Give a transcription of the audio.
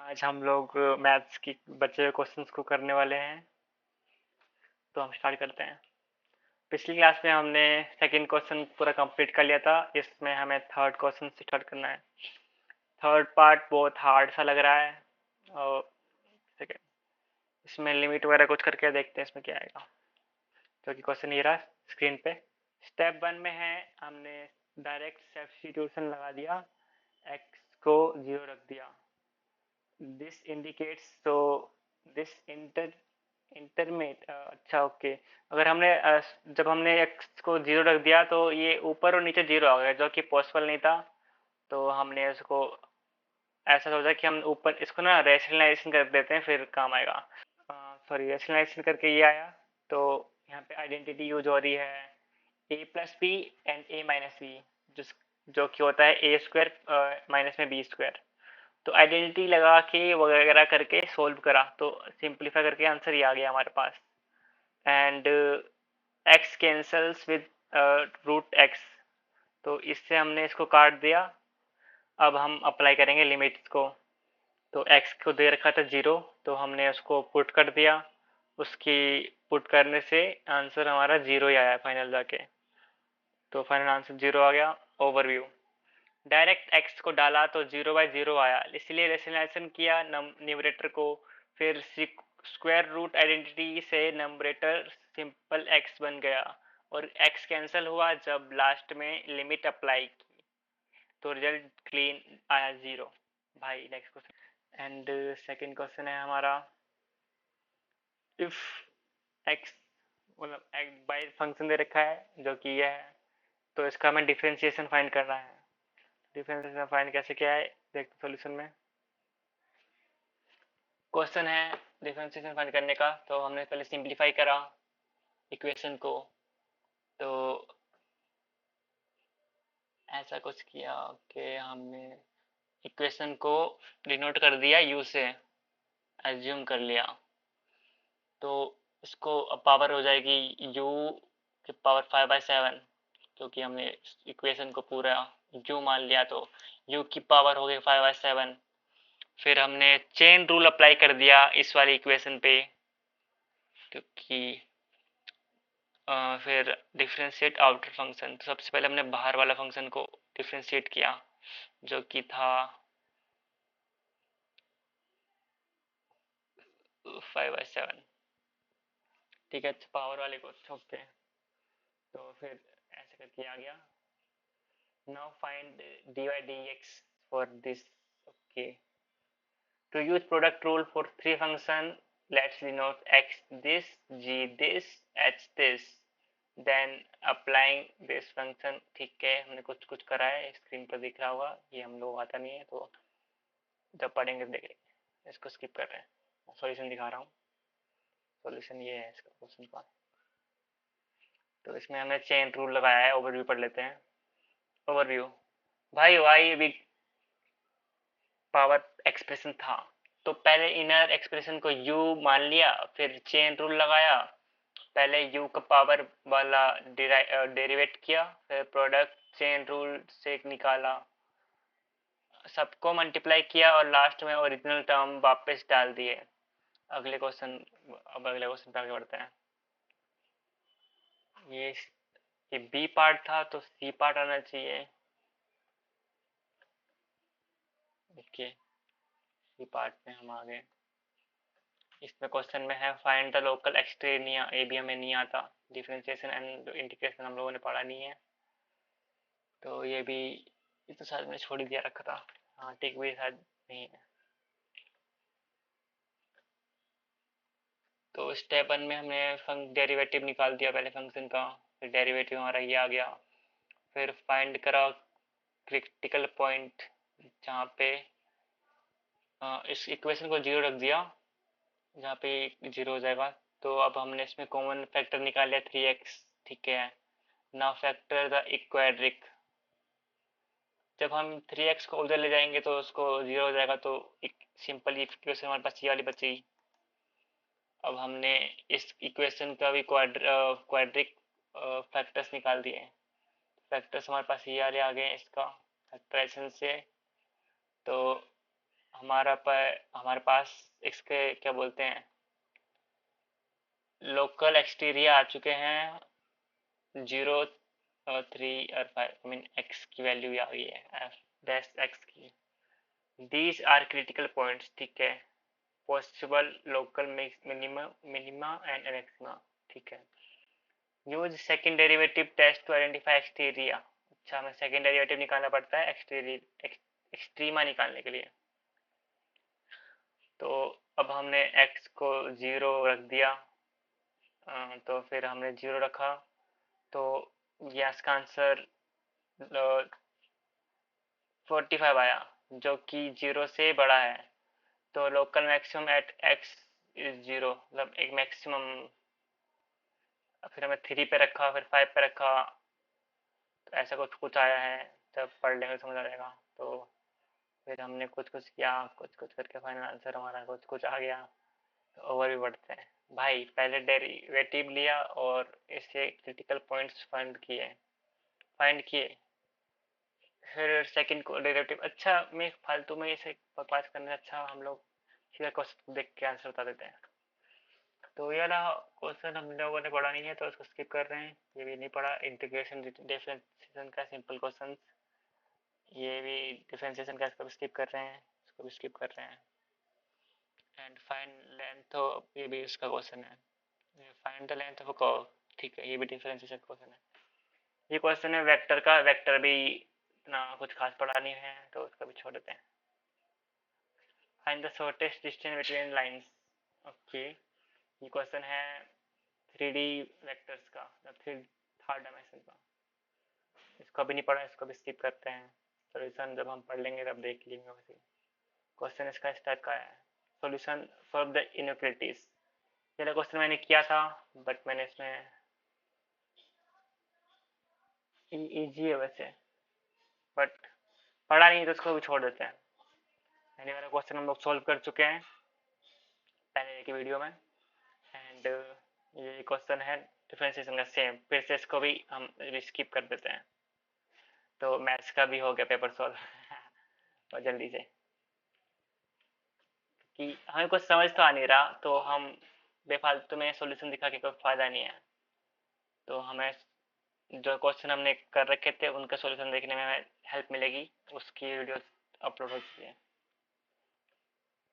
आज हम लोग मैथ्स की बचे हुए क्वेश्चंस को करने वाले हैं। तो हम स्टार्ट करते हैं। पिछली क्लास में हमने सेकंड क्वेश्चन पूरा कंप्लीट कर लिया था। इसमें हमें थर्ड क्वेश्चन से स्टार्ट करना है। थर्ड पार्ट बहुत हार्ड सा लग रहा है। और सेकंड इसमें लिमिट वगैरह कुछ करके देखते हैं इसमें क्या आएगा। तो क्वेश्चन ये रहा स्क्रीन पे। स्टेप 1 में है, हमने डायरेक्ट सब्स्टिट्यूशन लगा दिया, x को 0 रख दिया। दिस इंडिकेट्स तो दिस इंटरमेट अच्छा ओके। अगर हमने जब हमने x को 0 रख दिया तो ये ऊपर और नीचे 0 आ गया, जो कि पॉसिबल नहीं था। तो हमने इसको ऐसा सोचा कि हम ऊपर इसको ना रेशनलाइजेशन कर देते हैं, फिर काम आएगा। सॉरी, रेशनलाइजेशन करके ये आया। तो यहाँ पे आइडेंटिटी यूज हो रही है a plus B and a minus B, जो कि होता है ए स्क्वायर माइनस में बी स्क्वायर। तो आइडेंटिटी लगा के वगैरह करके सोल्व करा, तो सिंप्लीफाई करके आंसर ये आ गया हमारे पास। And x cancels with root x, तो इससे हमने इसको काट दिया। अब हम अप्लाई करेंगे लिमिट्स को। तो x को दे रखा था 0, तो हमने उसको पुट कर दिया। उसकी पुट करने से आंसर हमारा 0 ही आया फाइनल जाके। तो फाइनल आंसर 0 आ गया। ओवरव्यू, डायरेक्ट x को डाला तो 0/0 आया, इसलिए रेशनलाइजेशन किया न्यूमरेटर को। फिर स्क्वायर रूट आइडेंटिटी से नंबरेटर सिंपल x बन गया, और x कैंसिल हुआ जब लास्ट में लिमिट अप्लाई की, तो रिजल्ट क्लीन आया 0। भाई next question. And second question है हमारा, इफ x मतलब बाय फंक्शन दे रखा है जो कि यह है, तो इसका हमें डिफरेंशिएशन फाइंड करना है। डिफरेंशिएशन फाइंड कैसे किया है देखते सॉल्यूशन में। क्वेश्चन है डिफरेंशिएशन फाइंड करने का, तो हमने पहले सिंपलीफाई करा इक्वेशन को। तो ऐसा कुछ किया कि हमने इक्वेशन को डिनोट कर दिया u से, एज्यूम कर लिया। तो इसको अब पावर हो जाएगी u की पावर 5/7, क्योंकि हमने इक्वेशन को पूरा u मान लिया, तो u की पावर हो गई 5/7। फिर हमने चेन रूल अप्लाई कर दिया इस वाली इक्वेशन पे, क्योंकि फिर डिफरेंशिएट आउटर फंक्शन, तो सबसे पहले हमने बाहर वाला फंक्शन को डिफरेंशिएट किया, जो कि था 5/7। ठीक है, पावर वाले को छोड़ के, तो फिर ऐसे करके आ गया। Now find dy dx for this. Okay, to use product rule for three function, let's denote x this, g this, h this, then applying this function। ठीक है, हमने कुछ कुछ करा है, स्क्रीन पर दिख रहा होगा, ये हम लोग आता नहीं है, तो जब पढ़ेंगे देखेंगे। इसको स्किप कर रहे हैं, सॉल्यूशन दिखा रहा हूँ। सॉल्यूशन ये है इसका क्वेश्चन का। तो इसमें हमने चेन रूल लगाया है। ओवरव्यू पढ़ लेते हैं। ओवरव्यू, भाई वाई भी पावर एक्सप्रेशन था, तो पहले इनर एक्सप्रेशन को u मान लिया, फिर चेन रूल लगाया, पहले u का पावर वाला डेरिवेट किया, फिर प्रोडक्ट चेन रूल से निकाला, सबको मल्टीप्लाई किया, और लास्ट में ओरिजिनल टर्म वापस डाल दिए। अगले क्वेश्चन, अब अगले क्वेश्चन पे आगे बढ़ते हैं। ये बी पार्ट था, तो सी पार्ट आना चाहिए। ओके, सी पार्ट में हम आ गए। इसमें क्वेश्चन में है फाइंड द लोकल एक्सट्रेनिया, ये भी हमें नहीं आता। डिफरेंशिएशन एंड इंटीग्रेशन हम लोगों ने पढ़ा नहीं है, तो ये तो शायद मैंने छोड़ ही दिया रखा था। हाँ ठीक, भी शायद नहीं है। तो स्टेप 1 में हमने डेरिवेटिव निकाल दिया पहले फंक्शन का, फिर डेरिवेटिव हमारा ये आ गया। फिर फाइंड करा क्रिटिकल पॉइंट, जहाँ पे इस इक्वेशन को 0 रख दिया, जहाँ पे 0 हो जाएगा। तो अब हमने इसमें कॉमन फैक्टर निकाल लिया 3x। ठीक है, नाउ फैक्टर द इक्वाड्रिक। जब हम 3x को उधर ले जाएंगे तो उसको 0 हो जाएगा, तो सिंपल इक्वेशन हमारे पास ये वाली बची। अब हमने इस इक्वेशन का भी क्वाड्रिक फैक्टर्स निकाल दिए। फैक्टर्स हमारे पास ये वाले आ गए इसका फैक्टराइजेशन से। तो हमारे पास इसके क्या बोलते हैं, लोकल एक्सटीरिया आ चुके हैं 0 और 3 और 5, आई मीन एक्स की वैल्यू आ गई है, एफ डैश एक्स की। दीज आर क्रिटिकल पॉइंट्स, ठीक है, possible local minima and maxima, ठीक है। Use second derivative test to identify extrema. अच्छा, हमें सेकंड डेरिवेटिव निकालना पड़ता है एक्सट्रीमा निकालने के लिए। तो अब हमने x को 0 रख दिया, तो फिर हमने 0 रखा, तो यस का आंसर 45 आया, जो कि 0 से बड़ा है। तो local maximum at x is 0, मतलब एक मैक्सिमम। फिर हमें 3 पे रखा, फिर 5 पे रखा, तो ऐसा कुछ कुछ आया है, जब पढ़ लेंगे समझ आ जाएगा। तो फिर हमने कुछ कुछ किया, कुछ कुछ करके फाइनल आंसर हमारा कुछ कुछ आ गया। तो ओवर भी बढ़ते हैं भाई, पहले डेरिवेटिव लिया और इससे क्रिटिकल पॉइंट्स फाइंड किए, फिर सेकंड को डेरिवेटिव। अच्छा, मैं फालतू में इसे बकवास करने से अच्छा हम लोग सीधा क्वेश्चन देख के आंसर बता देते हैं। तो ये रहा क्वेश्चन, हम लोगों ने पढ़ा नहीं है तो उसको स्किप कर रहे हैं। ये भी नहीं पढ़ा, इंटीग्रेशन डिफरेंशिएशन का सिंपल क्वेश्चन, ये भी डिफरेंशिएशन का, इसको भी स्किप कर रहे हैं, इसको भी स्किप कर रहे हैं। एंड फाइंड लेंथ, तो ये भी इसका क्वेश्चन है, find the length of a curve, ठीक है, ये भी डिफरेंशिएशन क्वेश्चन है। ये क्वेश्चन है वेक्टर का, वेक्टर भी इतना कुछ खास पढ़ा नहीं है तो उसका भी छोड़ देते हैं। Find the shortest distance between lines, okay, ये क्वेश्चन है 3D वेक्टर्स का, मतलब थर्ड डायमेंशन का। इसको भी नहीं पढ़ा, इसको भी स्किप करते हैं, सॉल्यूशन जब हम पढ़ लेंगे तब देख लेंगे। वैसे क्वेश्चन इसका इस टाइप का है, सॉल्यूशन फॉर द इनइक्वालिटीज। पहला क्वेश्चन मैंने किया था, बट मैंने इसमें इजी है वैसे, बट पढ़ा नहीं तो इसको भी छोड़ देते हैं। पहले वाला क्वेश्चन हम लोग सॉल्व कर चुके हैं पहले की वीडियो में, एंड ये क्वेश्चन है डिफरेंशिएशन का सेम, फिर से इसको भी हम स्किप कर देते हैं। तो मैथ्स का भी हो गया पेपर सॉल्व और जल्दी से, कि हमें कुछ समझ तो आ नहीं रहा तो हम बेफालतू में सॉल्यूशन दिखा के कोई फायदा नहीं है। तो हमें जो क्वेश्चन हमने कर रखे थे उनका सॉल्यूशन देखने में हमें हेल्प मिलेगी, उसकी वीडियो अपलोड हो चुकी है।